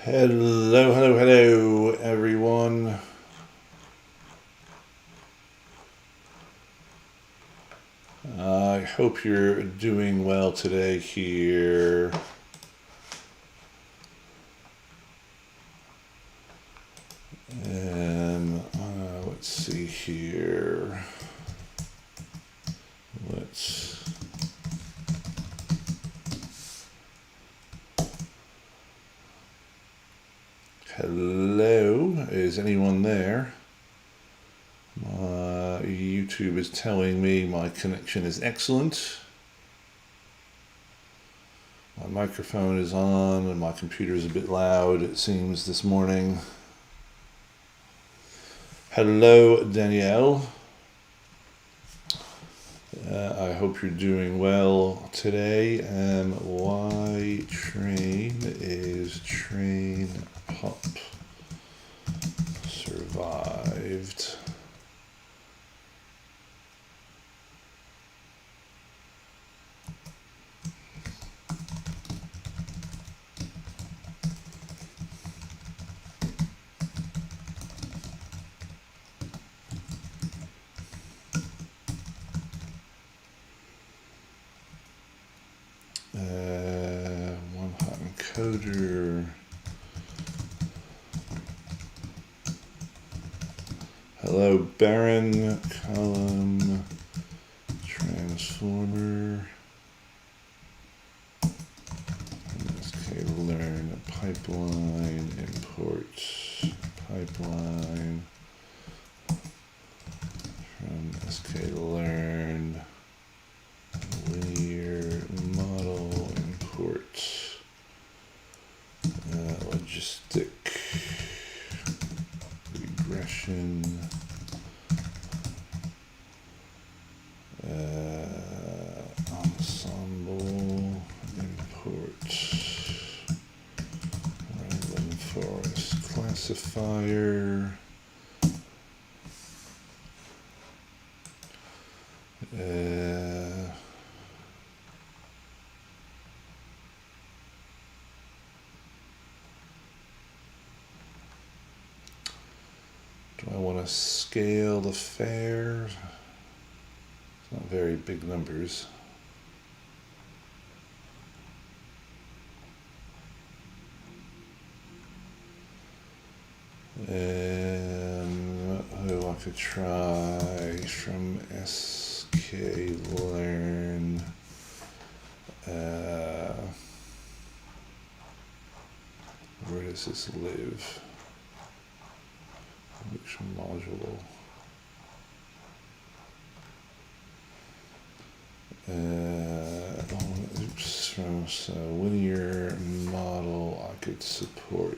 Hello, everyone. I hope you're doing well today here. And let's see here. Hello, is anyone there? YouTube is telling me my connection is excellent. My microphone is on and my computer is a bit loud, it seems, this morning. Hello, Danielle. I hope you're doing well today. Why train is train pup survived. One hot encoder. Hello, Baron, column, transformer, MSK learn, pipeline, import, pipeline, from SK learn, linear model, import, logistic, regression, ensemble, import, random forest classifier, do I want to scale the fair? It's not very big numbers. And I could try from SK learn. Where does this live? Which module? Oops, from linear model I could support.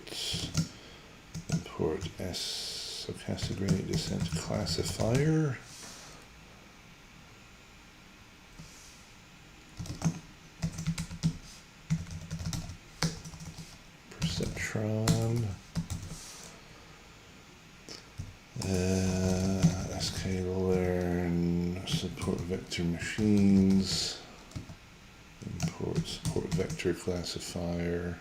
Import stochastic gradient descent classifier. Perceptron. SK learn support vector machines. Import support vector classifier.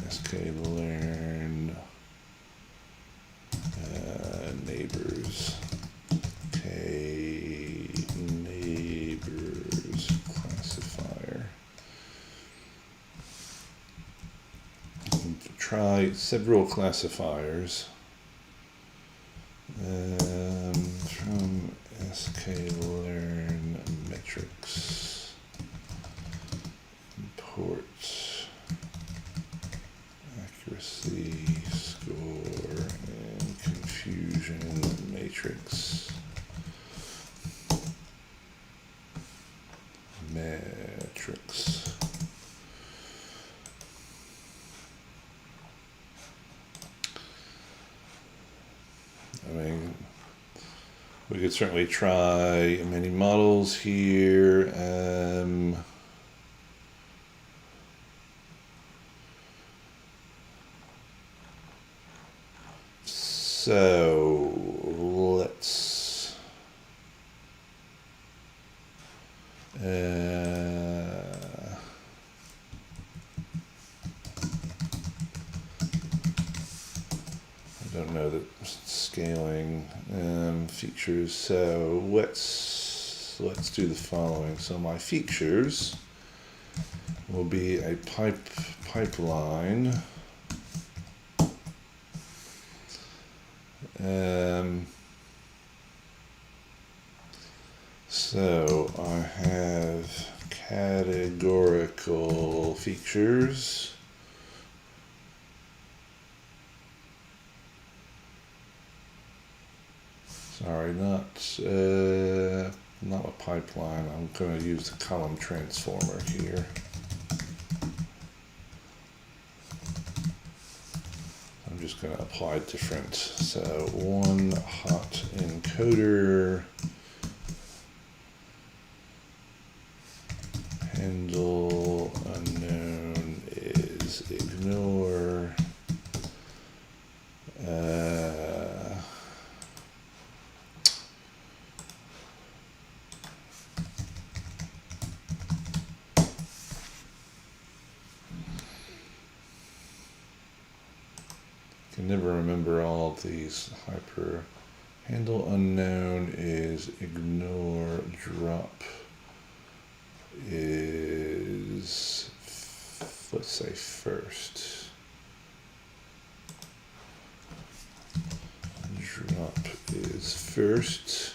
SK learn neighbors. K neighbors classifier. Try several classifiers. From SK learn metrics. Import accuracy score and confusion matrix. Metrics. I mean, we could certainly try many models here. So let's scaling features. So let's do the following. So my features will be a pipeline. So I have categorical features. Sorry, not a pipeline. I'm going to use the column transformer here. I'm just going to apply different. So one hot encoder, handle unknown is ignore. Can never remember all of these. Hyper handle unknown is ignore. Drop is, let's say, first. Drop is first.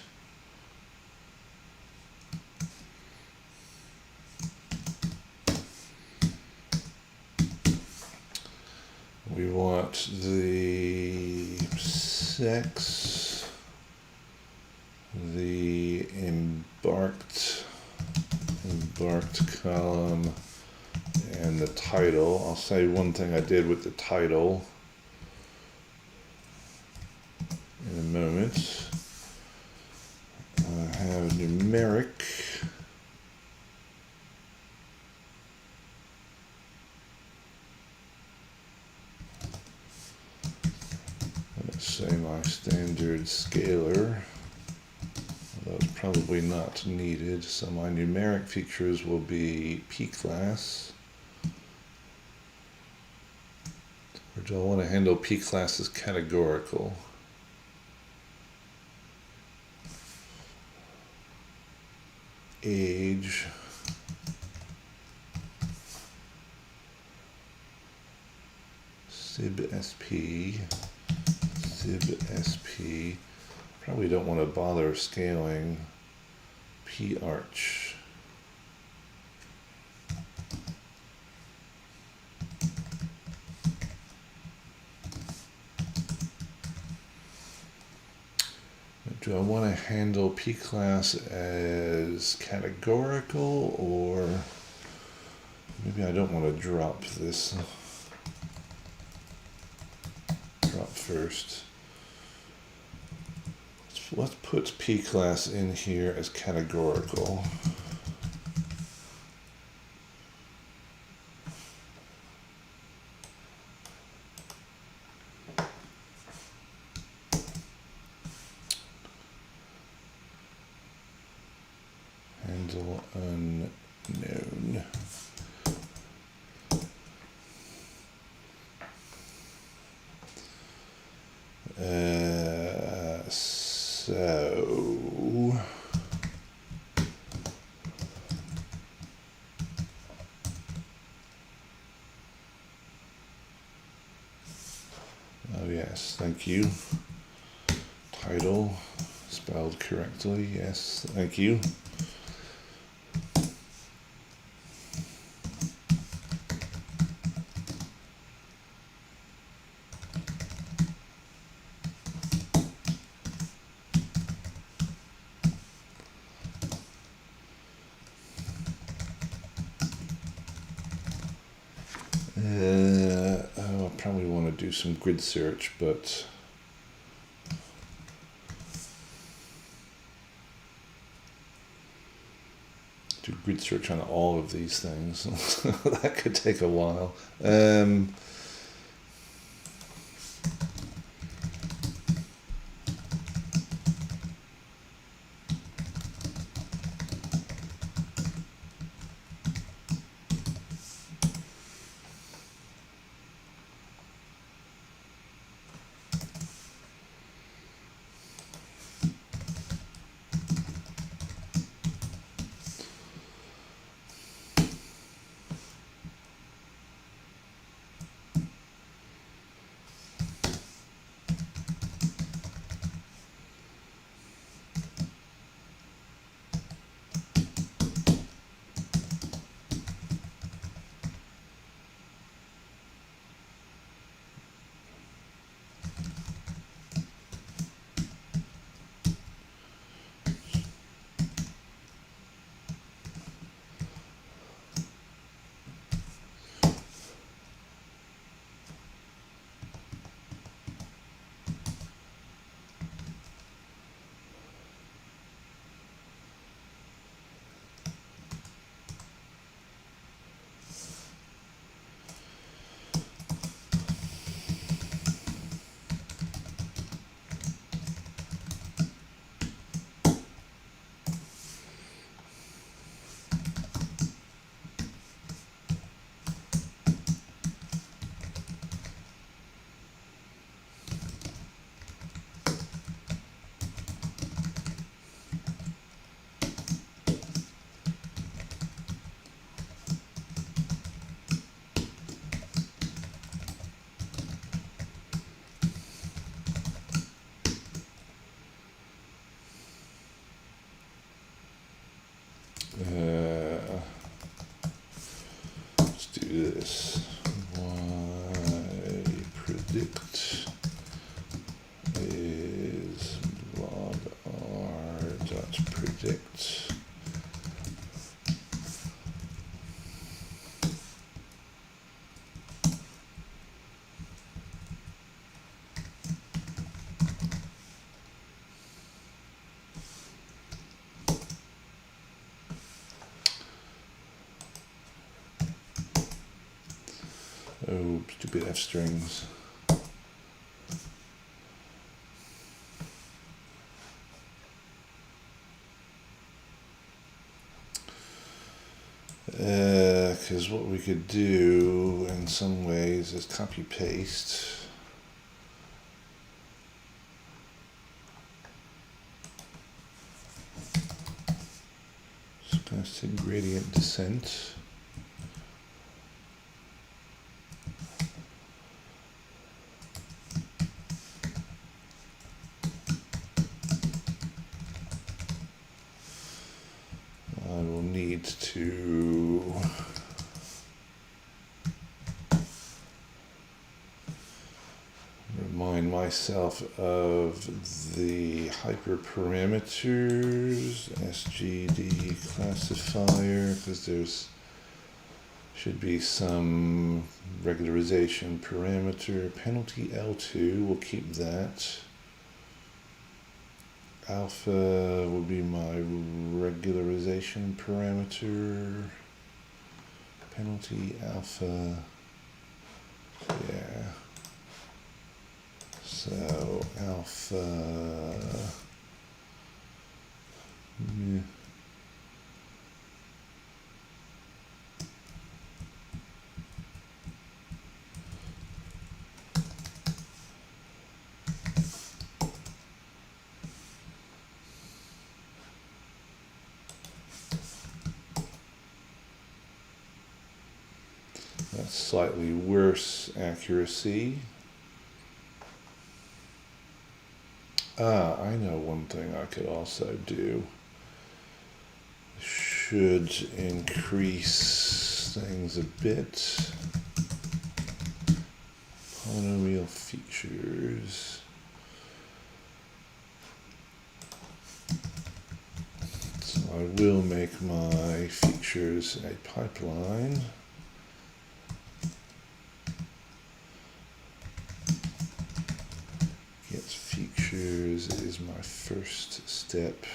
We want the sex, the embarked column, and the title. I'll say one thing I did with the title in a moment. I have numeric. Let's say my standard scalar. That's probably not needed. So my numeric features will be p-class. Or do I want to handle p-class as categorical? Age. SIB-SP. SIB-SP. Probably don't want to bother scaling p-arch. Do I want to handle p-class as categorical, or maybe I don't want to drop this. Drop first. Let's put p-class in here as categorical. Handle unknown. So oh yes, thank you. Title spelled correctly. Yes, thank you. I probably want to do some grid search, but do grid search on all of these things. That could take a while. do this. Y predict is log r dot predict. Oh, stupid F strings. Because what we could do in some ways is copy paste. Stochastic gradient descent. I will need to remind myself of the hyperparameters, SGD classifier, because there's should be some regularization parameter. Penalty L2, we'll keep that. Alpha will be my regularization parameter. Penalty alpha, yeah. So alpha, yeah. That's slightly worse accuracy. I know one thing I could also do. Should increase things a bit. Polynomial features. So I will make my features a pipeline. Features is my first step.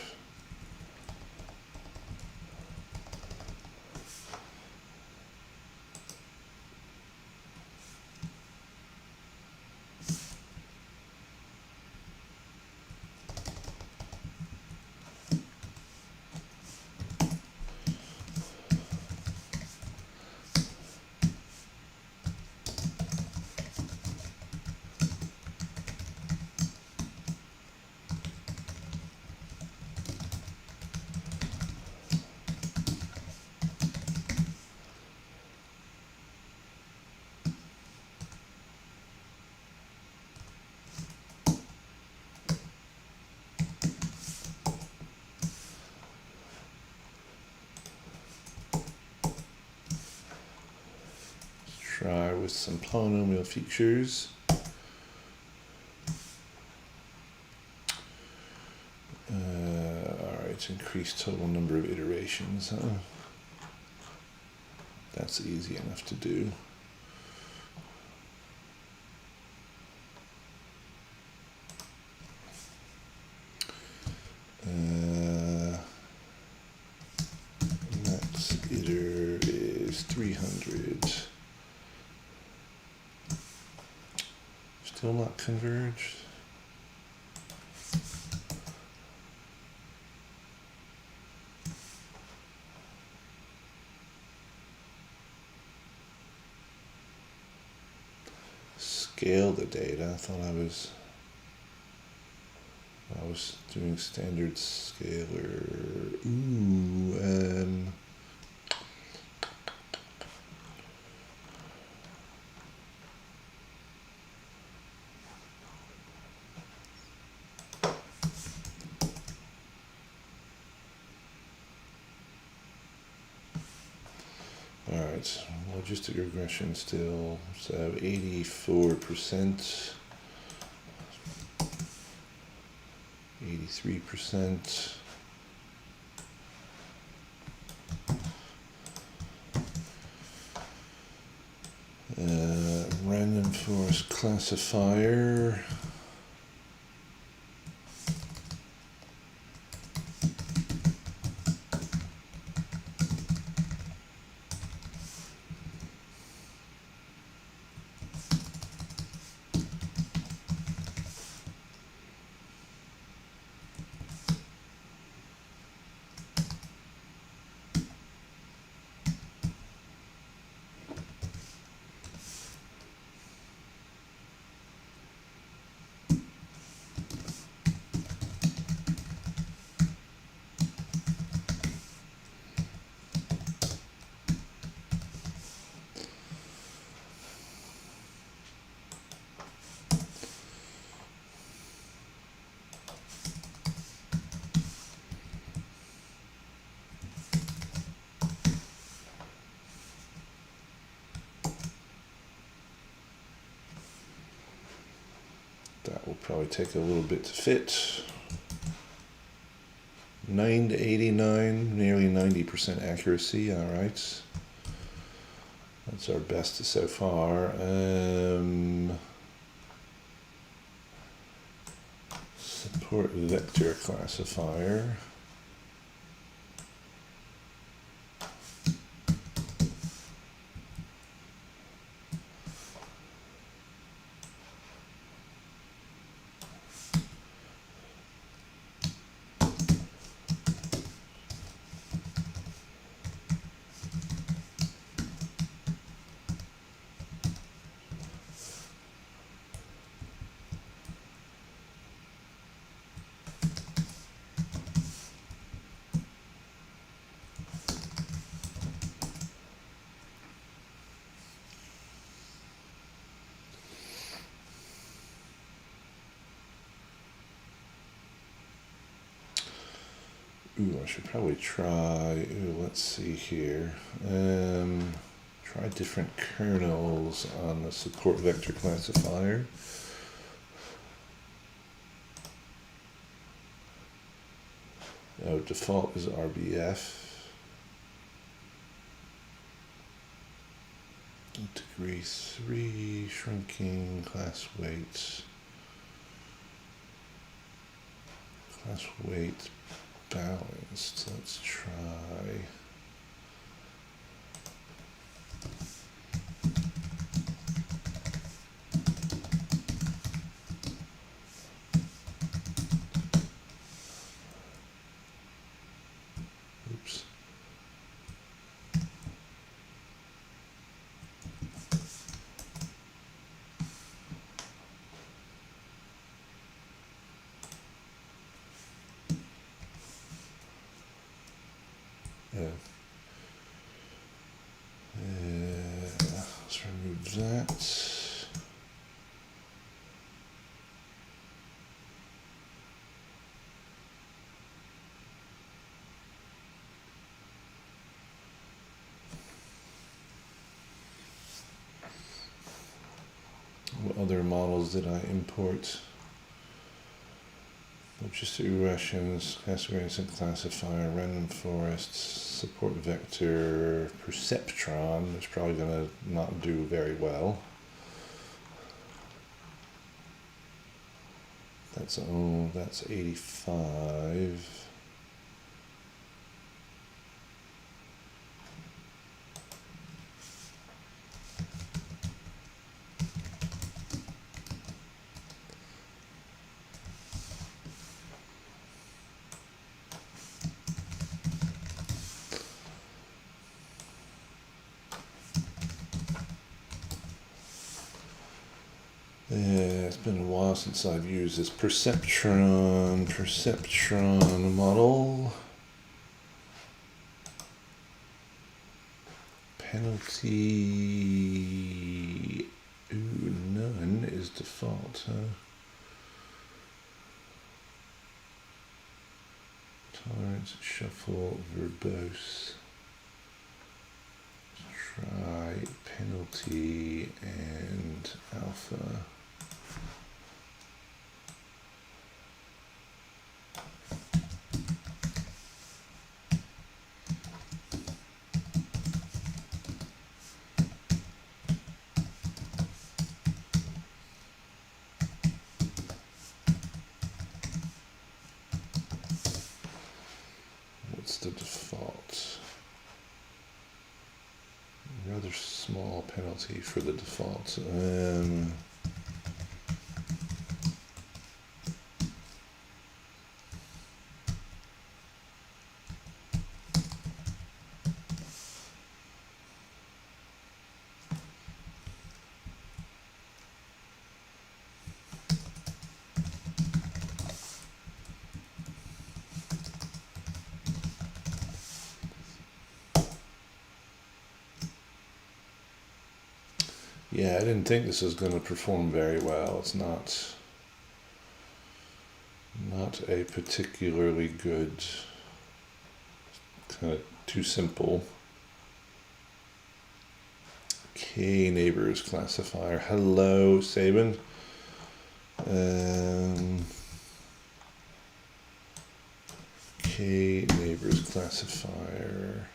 Try with some polynomial features. Alright, increase total number of iterations, huh? That's easy enough to do. Max iter is 300. Still not converged. Scale the data. I thought I was doing standard scalar. All right. right, logistic regression still, so 84%, 83%. Random forest classifier. That will probably take a little bit to fit. 9 to 89, nearly 90% accuracy, alright. That's our best so far. Support vector classifier. Ooh, I should probably try, let's see here. Try different kernels on the support vector classifier. Oh, default is RBF. Degree 3, shrinking, class weight. Class weight balanced. Let's try. Oops. Let's remove that. What other models did I import? Logistic regressions, categories and classifier, random forests, support vector, perceptron, which is probably going to not do very well. That's 85. Yeah, it's been a while since I've used this perceptron model. Penalty, none is default, huh? Tolerance, shuffle, verbose. try penalty and alpha. What's the default? Rather small penalty for the default. Yeah, I didn't think this was going to perform very well. It's not a particularly good, kind of too simple. K neighbors classifier. Hello, Sabin. K neighbors classifier.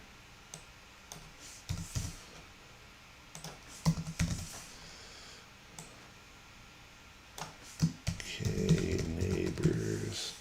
K neighbors.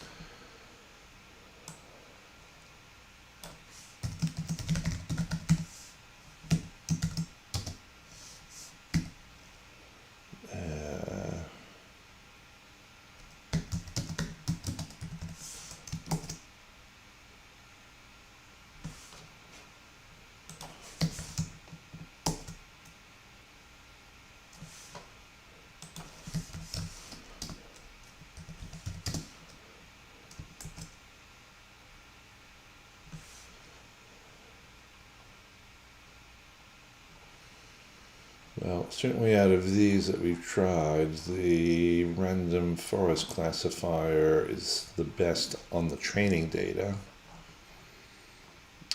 Well, certainly out of these that we've tried, the random forest classifier is the best on the training data.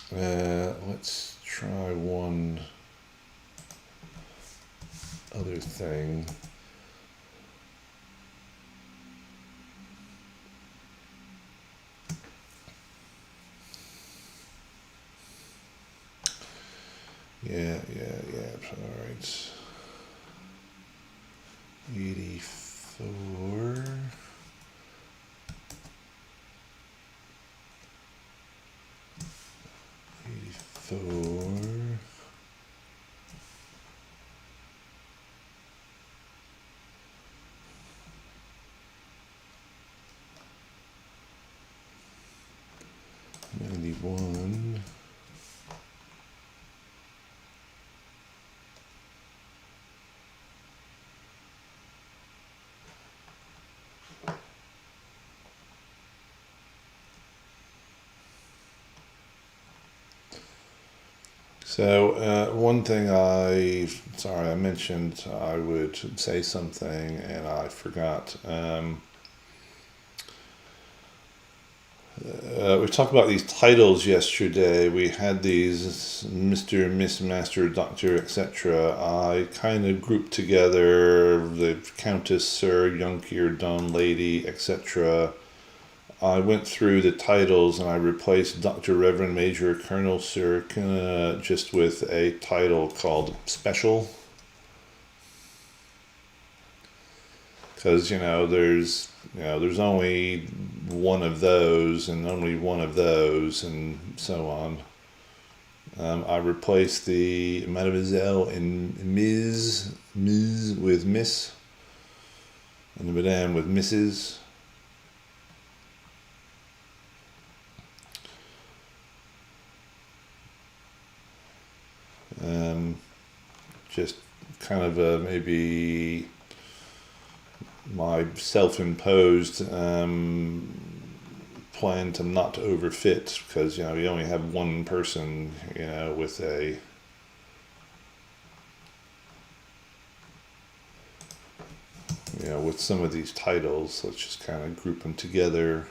Let's try one other thing. Yeah, all right. 84. 84. '91. So one thing I mentioned I would say something and I forgot. We talked about these titles yesterday. We had these Mr., Miss, Master, Doctor, etc. I kind of grouped together the Countess, Sir, Younkier, Don, Lady, etc. I went through the titles and I replaced Dr., Reverend, Major, Colonel, Sir, just with a title called Special. Because, there's only one of those and only one of those and so on. I replaced the Mademoiselle and Ms. with Miss and the Madame with Mrs. Just kind of maybe my self-imposed plan to not overfit, because you only have one person with a with some of these titles. Let's just kind of group them together.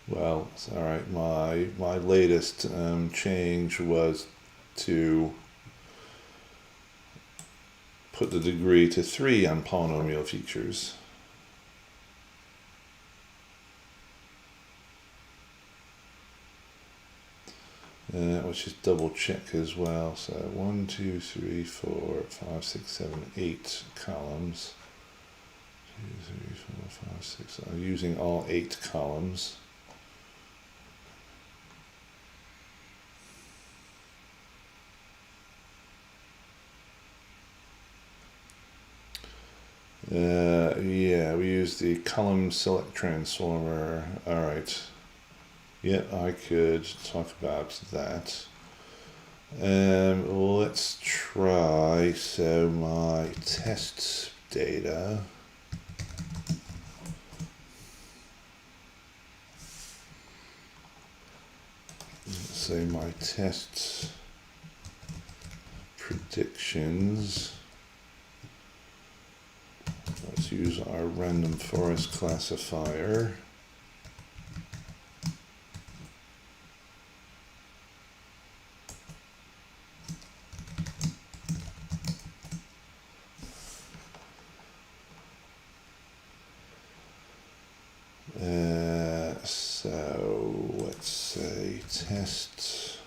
Well, it's all right. My latest change was to put the degree to 3 on polynomial features. Which is double check as well. So 1, 2, 3, 4, 5, 6, 7, 8 columns. 2, 3, 4, 5, 6. I'm using all 8 columns. Yeah, we use the column select transformer. All right. Yeah, I could talk about that. Let's try. So my test data. Let's say my test predictions. Let's use our random forest classifier. So let's say test.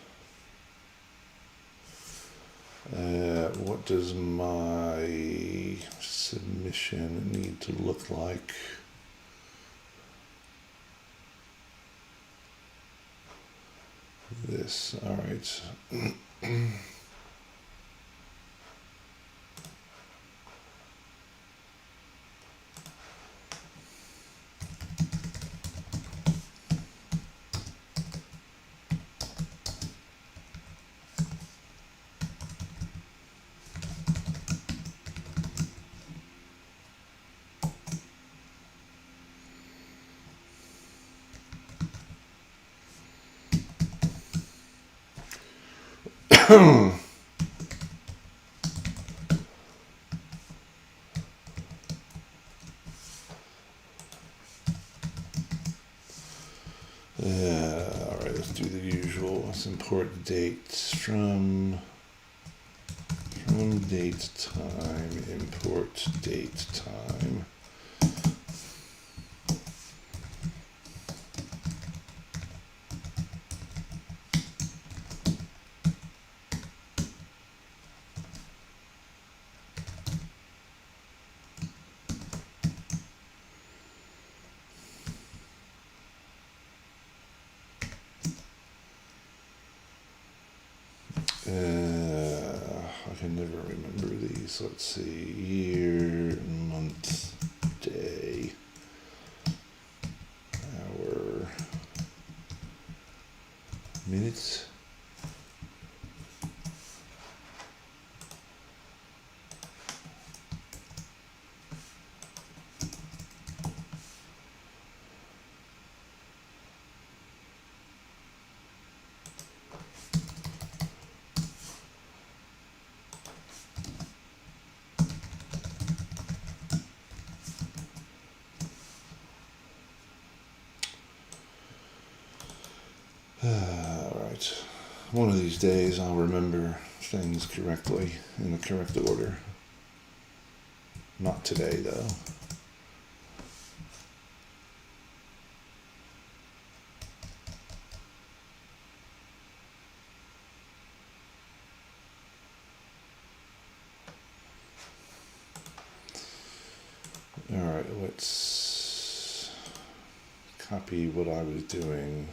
What does my submission need to look like? This, all right. All right, let's do the usual. Let's import dates from date time, import date time. I can never remember these. Let's see, year, month, day, hour, minutes. Alright, one of these days I'll remember things correctly in the correct order. Not today, though. Alright, let's copy what I was doing.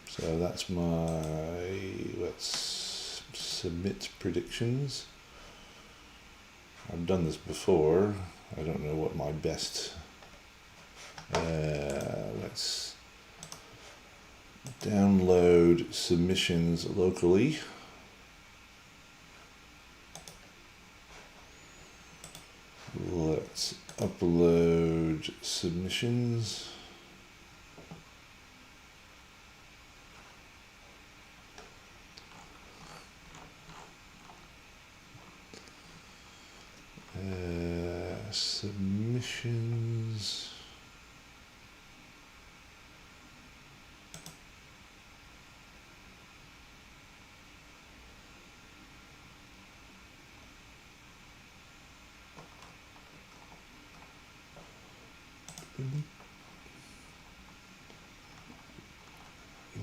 So that's my, let's submit predictions. I've done this before. I don't know what my best, let's download submissions locally. Let's upload submissions. Submissions.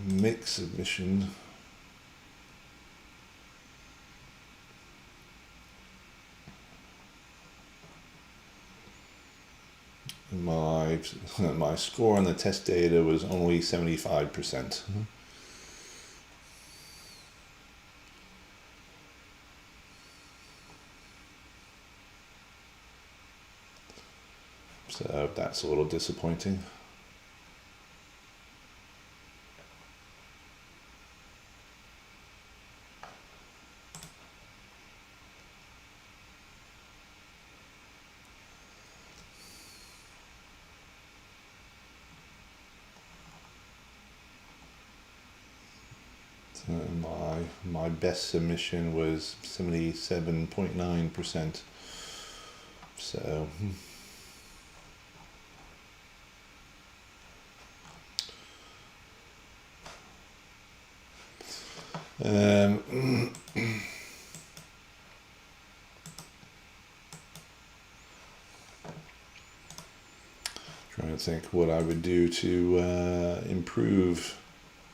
Make submission. My score on the test data was only 75%. So that's a little disappointing. My best submission was 77.9%. So trying to think what I would do to improve.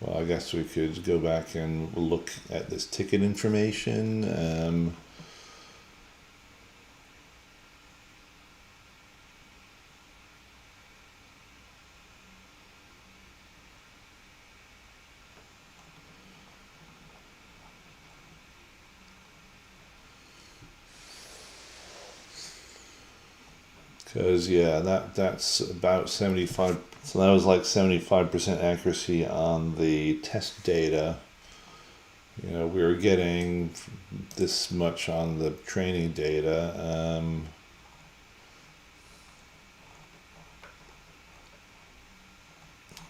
Well, I guess we could go back and look at this ticket information. Because yeah, that's about 75. So that was like 75% accuracy on the test data. You know, we were getting this much on the training data.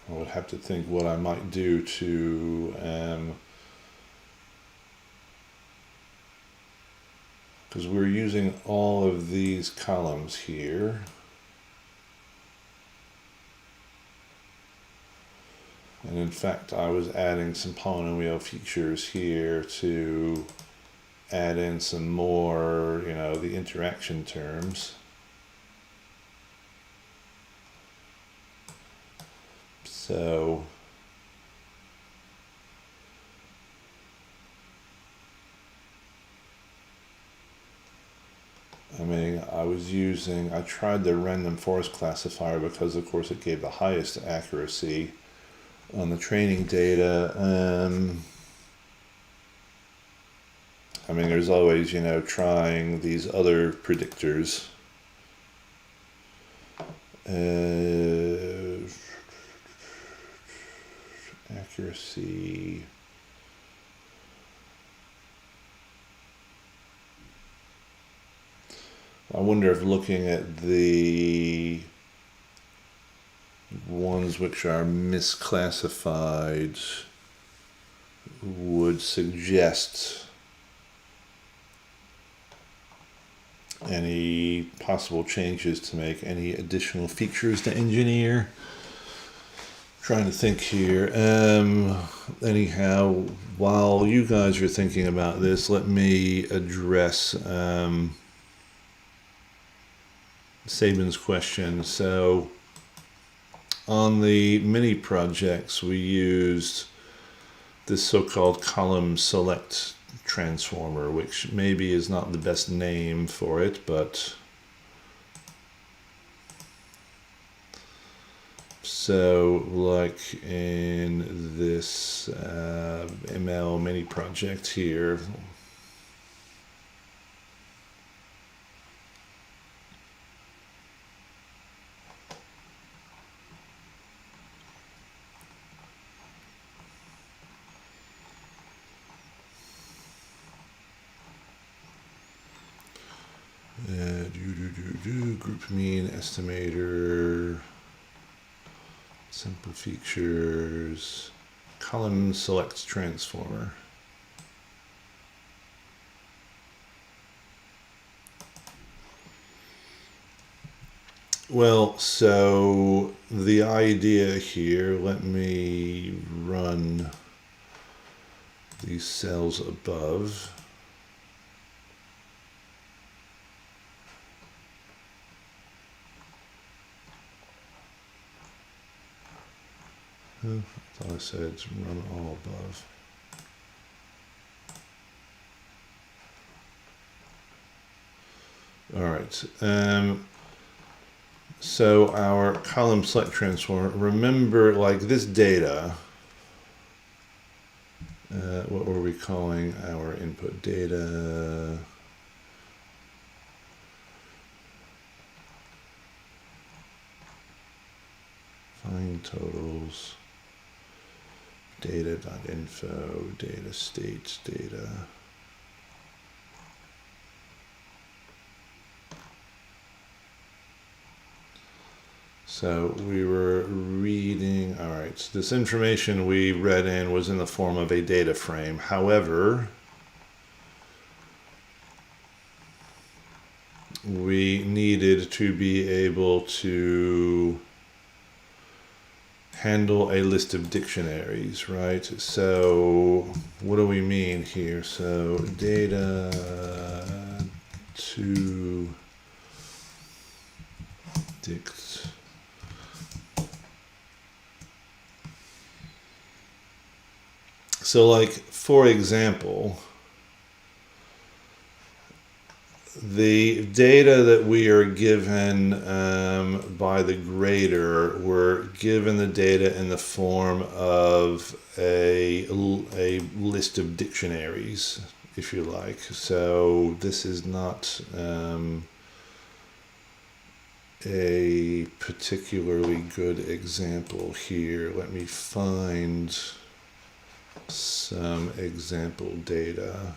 I would have to think what I might do to, because we're using all of these columns here. And in fact, I was adding some polynomial features here to add in some more, you know, the interaction terms. So I mean, I tried the random forest classifier because of course it gave the highest accuracy on the training data. I mean, there's always, you know, trying these other predictors. Accuracy. I wonder if looking at the ones which are misclassified would suggest any possible changes to make, any additional features to engineer. Trying to think here. Anyhow, while you guys are thinking about this, let me address Sabin's question. So on the mini projects, we used this so-called column select transformer, which maybe is not the best name for it, but so like in this ML mini project here, group mean estimator, simple features, column select transformer. Well, so the idea here, let me run these cells above. I thought I said run all above. All right. So our column select transformer, remember like this data, what were we calling our input data? Find totals, data.info, data states data. So we were reading, all right, so this information we read in was in the form of a data frame. However, we needed to be able to handle a list of dictionaries, right? So what do we mean here? So data to dict. So like, for example, the data that we are given by the grader, we're given the data in the form of a list of dictionaries, if you like. So this is not a particularly good example here. Let me find some example data.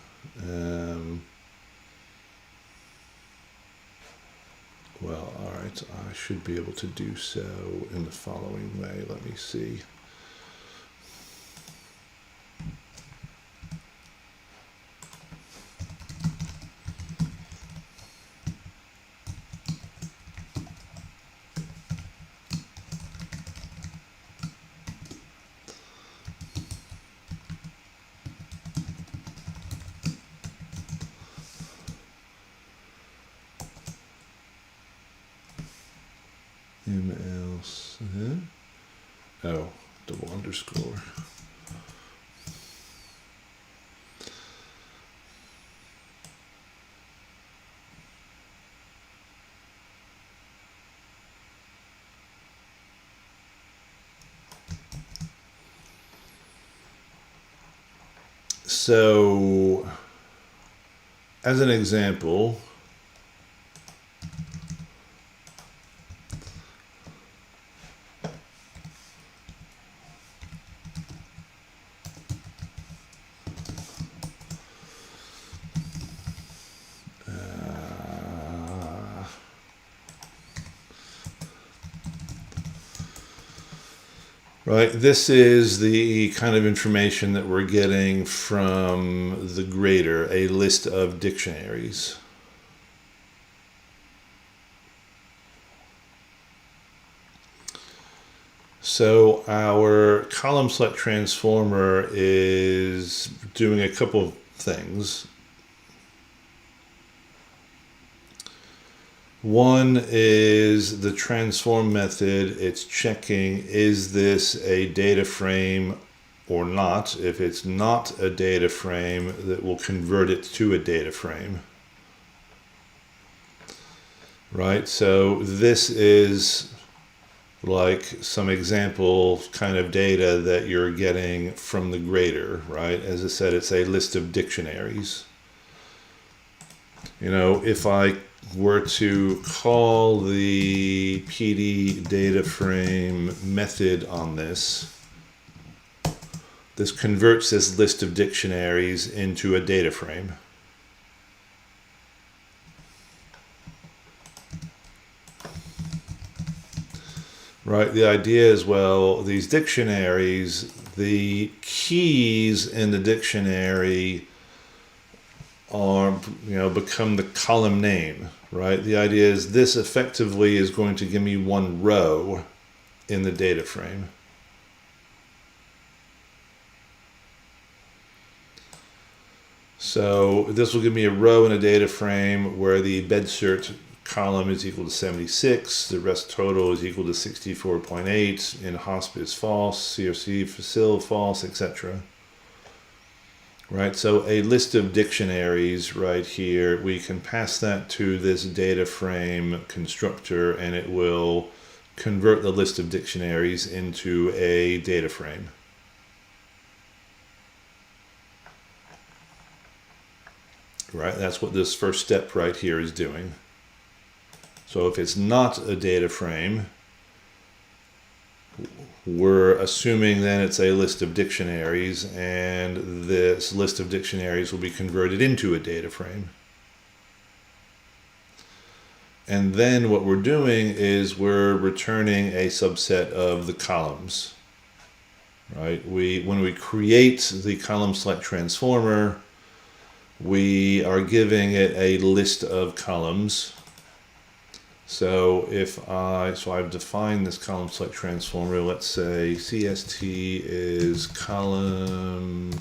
Well, all right, I should be able to do so in the following way. Let me see. ML, oh, double underscore. So, as an example, right, this is the kind of information that we're getting from the grader, a list of dictionaries. So our column select transformer is doing a couple of things. One is the transform method. It's checking, is this a data frame or not. If it's not a data frame, that will convert it to a data frame. Right, so this is like some example kind of data that you're getting from the grader, right? As I said, it's a list of dictionaries. You know, if I were to call the PD data frame method on this, this converts this list of dictionaries into a data frame. Right, the idea is, well, these dictionaries, the keys in the dictionary are, become the column name, right? The idea is this effectively is going to give me one row in the data frame. So this will give me a row in a data frame where the BedCert column is equal to 76, the rest total is equal to 64.8, in hospice false, CRC facil false, etc. Right, so a list of dictionaries right here, we can pass that to this data frame constructor and it will convert the list of dictionaries into a data frame. Right, that's what this first step right here is doing. So if it's not a data frame, we're assuming then it's a list of dictionaries, and this list of dictionaries will be converted into a data frame. And then what we're doing is we're returning a subset of the columns. Right? When we create the column select transformer, we are giving it a list of columns. So I've defined this column select transformer. Let's say CST is column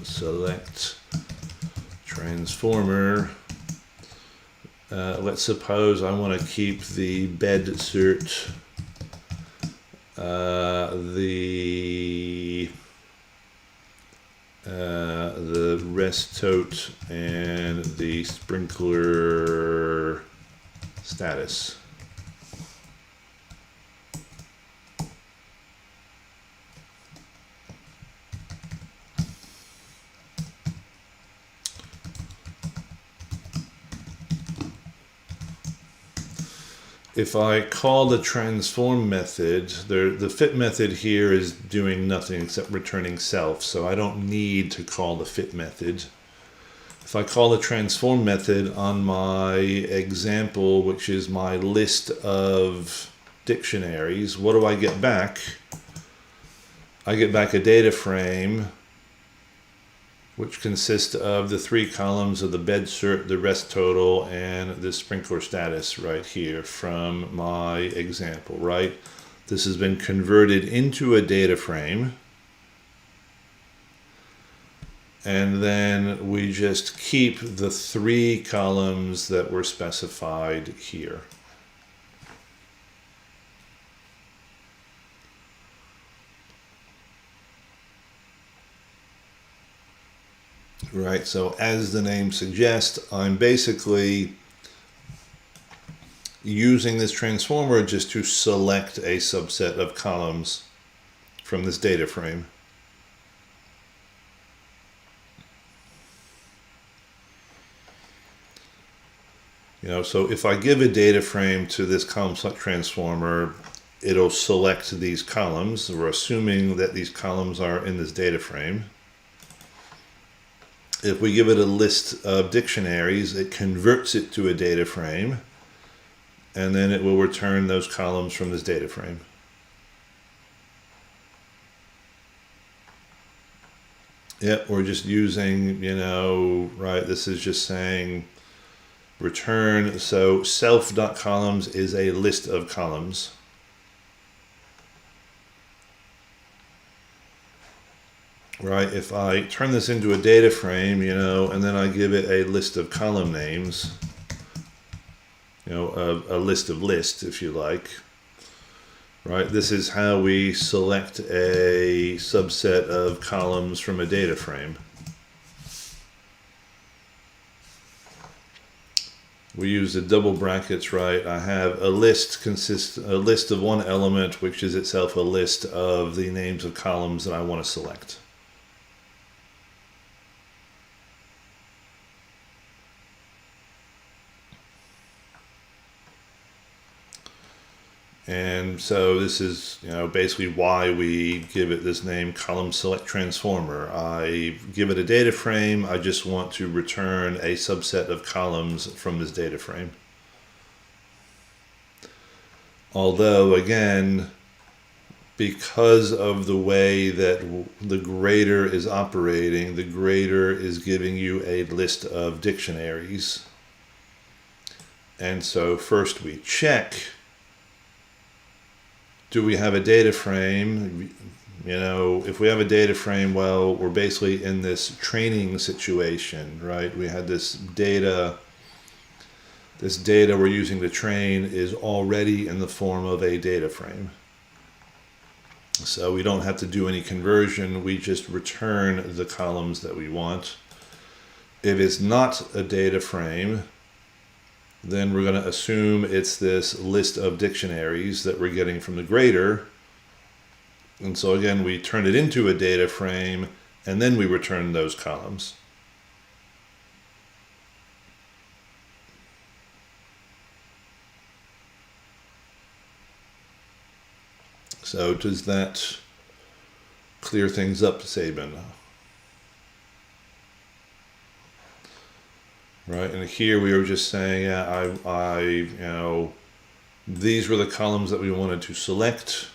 select transformer. Let's suppose I want to keep the BedCert, the rest tote, and the sprinkler status. If I call the transform method, the fit method here is doing nothing except returning self, so I don't need to call the fit method. If I call the transform method on my example, which is my list of dictionaries, what do I get back? I get back a data frame which consists of the 3 columns of the BedCert, the rest total, and the sprinkler status right here from my example, right? This has been converted into a data frame. And then we just keep the 3 columns that were specified here. Right, so as the name suggests, I'm basically using this transformer just to select a subset of columns from this data frame. So if I give a data frame to this column select transformer, it'll select these columns. We're assuming that these columns are in this data frame. If we give it a list of dictionaries, it converts it to a data frame, and then it will return those columns from this data frame. Yep, we're just using, right, this is just saying return, so self.columns is a list of columns. Right, if I turn this into a data frame, and then I give it a list of column names, a list of lists, if you like, right? This is how we select a subset of columns from a data frame. We use the double brackets, right? I have a list of one element, which is itself a list of the names of columns that I want to select. And so this is, basically why we give it this name, column select transformer. I give it a data frame. I just want to return a subset of columns from this data frame. Although, again, because of the way that the grader is operating, the grader is giving you a list of dictionaries. And so first we check, do we have a data frame? If we have a data frame, well, we're basically in this training situation, right? We had this data we're using to train is already in the form of a data frame. So we don't have to do any conversion, we just return the columns that we want. If it's not a data frame, then we're going to assume it's this list of dictionaries that we're getting from the grader. And so again, we turn it into a data frame, and then we return those columns. So does that clear things up, Sabin? Right, and here we were just saying, these were the columns that we wanted to select.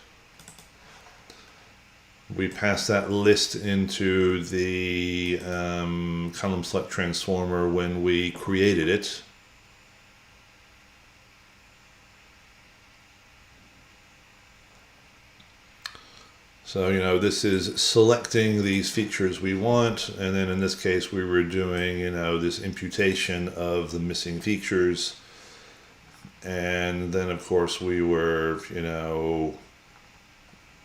We pass that list into the column select transformer when we created it. So, this is selecting these features we want, and then in this case we were doing, this imputation of the missing features. And then of course we were,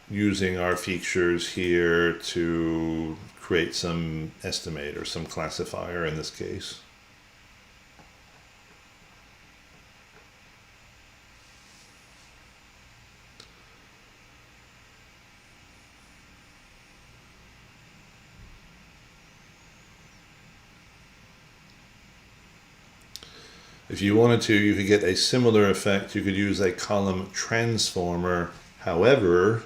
using our features here to create some estimate or some classifier in this case. If you wanted to, you could get a similar effect. You could use a column transformer. However,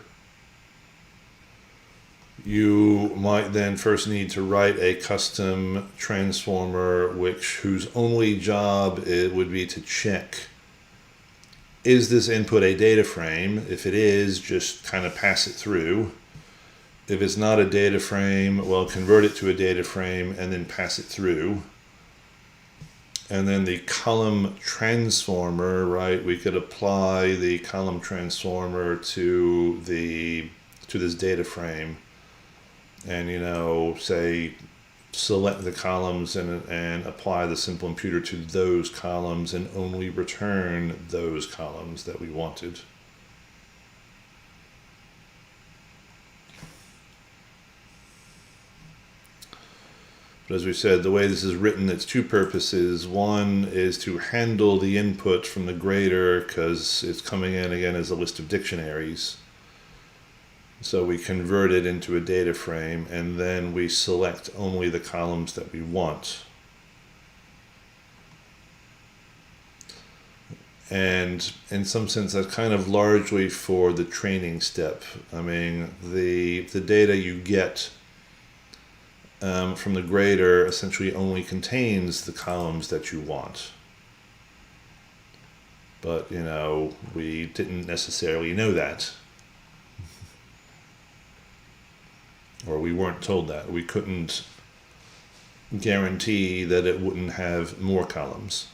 you might then first need to write a custom transformer whose only job it would be to check, is this input a data frame? If it is, just kind of pass it through. If it's not a data frame, well, convert it to a data frame and then pass it through. And then the column transformer, right? We could apply the column transformer to this data frame, and say select the columns and apply the simple imputer to those columns and only return those columns that we wanted. But as we said, the way this is written, it's two purposes. One is to handle the input from the grader because it's coming in again as a list of dictionaries. So we convert it into a data frame and then we select only the columns that we want. And in some sense, that's kind of largely for the training step. I mean, the data you get from the grader essentially only contains the columns that you want. But, we didn't necessarily know that. Or we weren't told that. We couldn't guarantee that it wouldn't have more columns.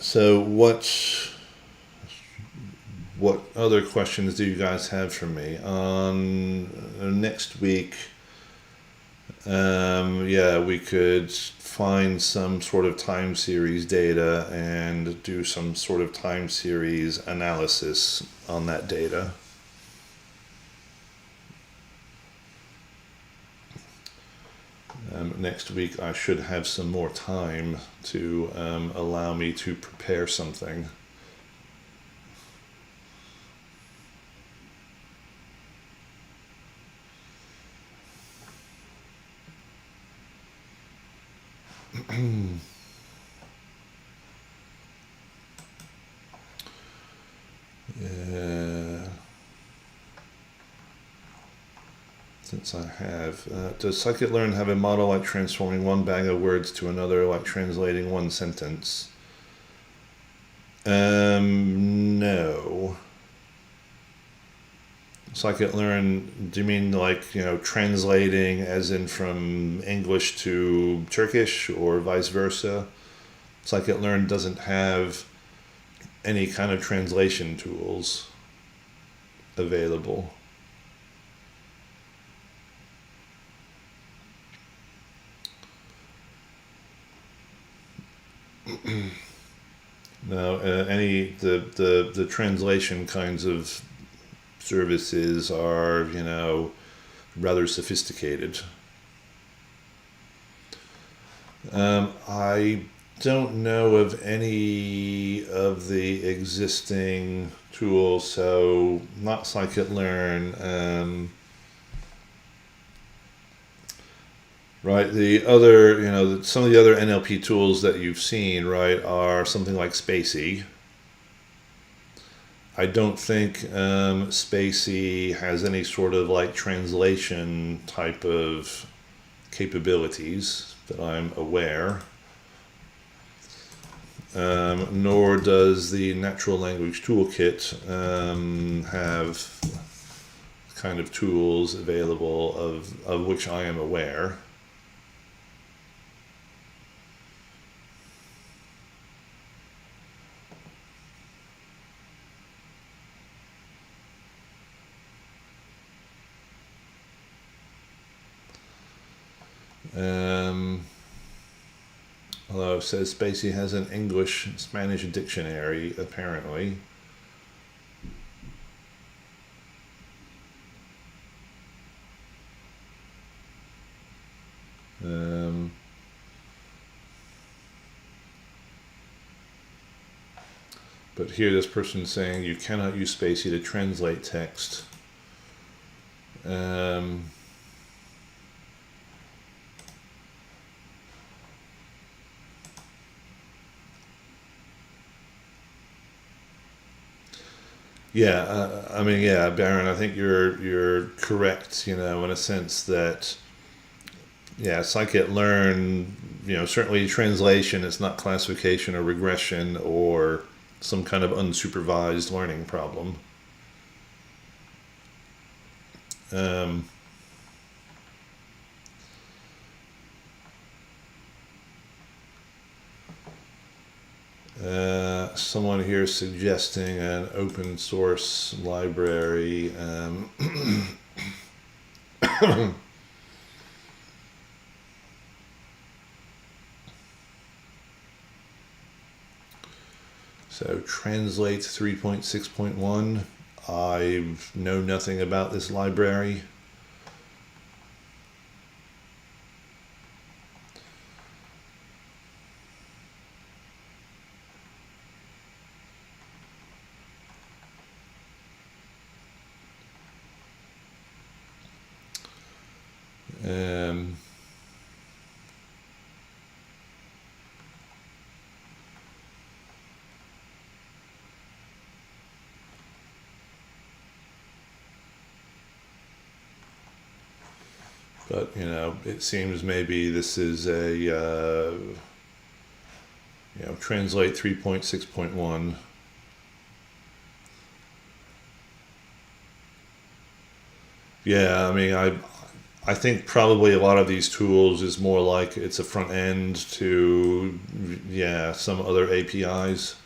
So what other questions do you guys have for me? On next week, Yeah, we could find some sort of time series data and do some sort of time series analysis on that data. Next week I should have some more time to allow me to prepare something. Yeah. Since I have, does scikit-learn have a model like transforming one bag of words to another, like translating one sentence? No. Scikit-learn, do you mean like, translating as in from English to Turkish or vice versa? Scikit-learn doesn't have any kind of translation tools available. No, any the translation kinds of services are rather sophisticated. I don't know of any of the existing tools, so not scikit-learn. Right, the other, some of the other NLP tools that you've seen, right, are something like Spacey. I don't think Spacey has any sort of like translation type of capabilities that I'm aware. Nor does the Natural Language Toolkit have kind of tools available of which I am aware. Although it says Spacey has an English-Spanish dictionary, apparently. But here this person is saying you cannot use Spacey to translate text. Yeah, I mean, yeah, Baron, I think you're correct, in a sense that, yeah, scikit-learn, certainly translation is not classification or regression or some kind of unsupervised learning problem. Someone here suggesting an open source library. So Translate 3.6.1. I know nothing about this library. But it seems maybe this is a Translate 3.6.1. Yeah, I mean, I think probably a lot of these tools is more like it's a front end to some other APIs.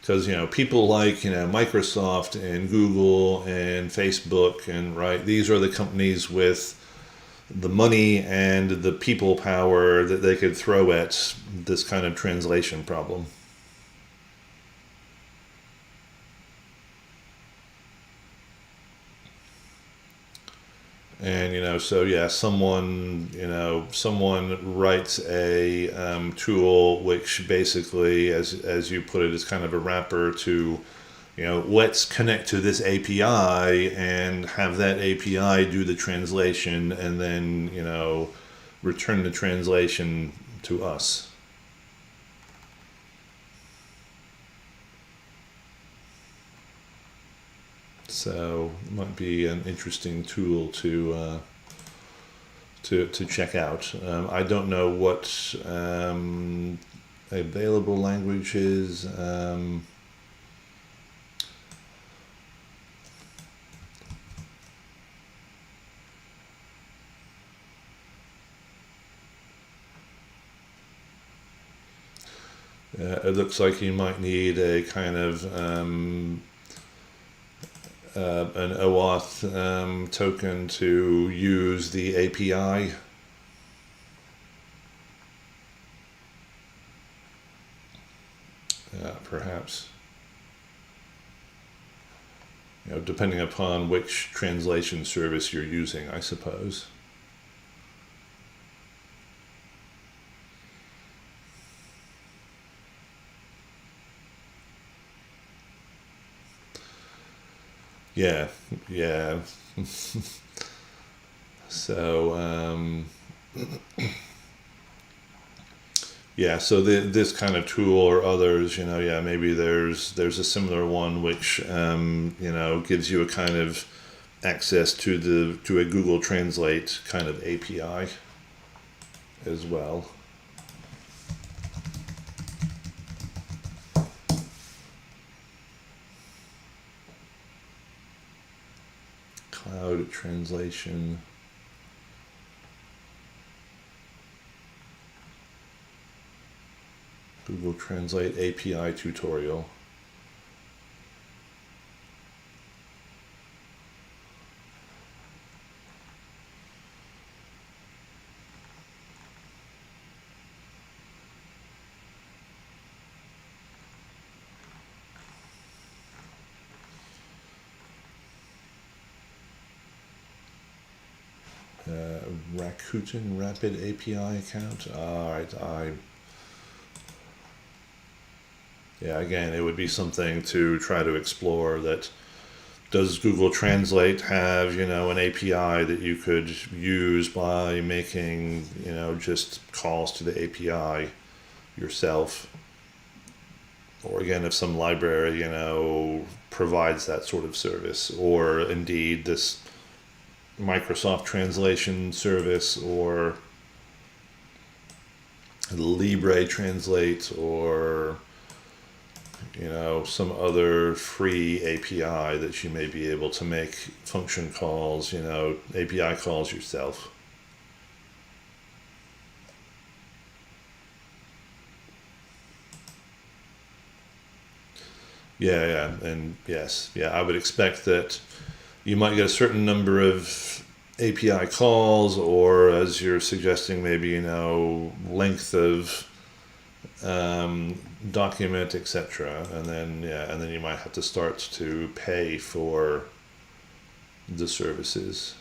because people like Microsoft and Google and Facebook, and right, these are the companies with the money and the people power that they could throw at this kind of translation problem. And so yeah, someone writes a tool which basically, as you put it, is kind of a wrapper to, let's connect to this API and have that API do the translation, and then return the translation to us. So it might be an interesting tool to check out. I don't know what available language is. It looks like you might need a kind of an OAuth token to use the API. Perhaps. Depending upon which translation service you're using, I suppose. Yeah, yeah. So, yeah, so this kind of tool or others, yeah, maybe there's a similar one which, gives you a kind of access to a Google Translate kind of API as well. Cloud translation. Google Translate API tutorial. Rakuten Rapid API account. All right, yeah, again, it would be something to try to explore. That does Google Translate have an API that you could use by making just calls to the API yourself, or again, if some library provides that sort of service, or indeed this Microsoft translation service, or Libre Translate, or some other free API that you may be able to make function calls, API calls yourself. Yeah, and yes, yeah, I would expect that you might get a certain number of API calls, or as you're suggesting, maybe length of document, etc. And then you might have to start to pay for the services.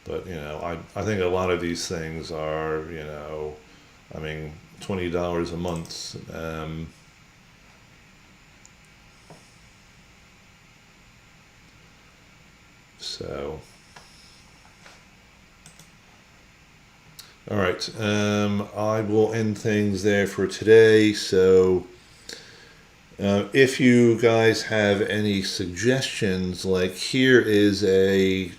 But I think a lot of these things are I mean, $20 a month. So, all right, I will end things there for today. So, if you guys have any suggestions, like here is a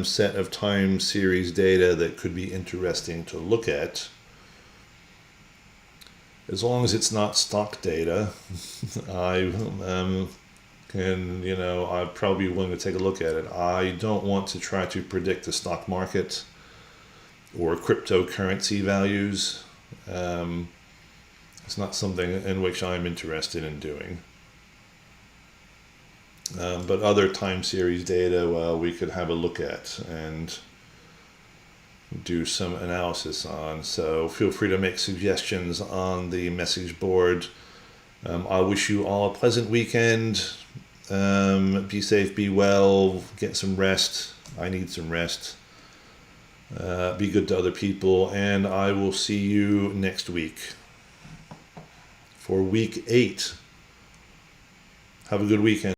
set of time series data that could be interesting to look at, as long as it's not stock data, I and I'm probably willing to take a look at it. I don't want to try to predict the stock market or cryptocurrency values. It's not something in which I'm interested in doing. But other time series data, well, we could have a look at and do some analysis on. So feel free to make suggestions on the message board. I wish you all a pleasant weekend. Be safe, be well, get some rest. I need some rest. Be good to other people, and I will see you next week for week 8. Have a good weekend.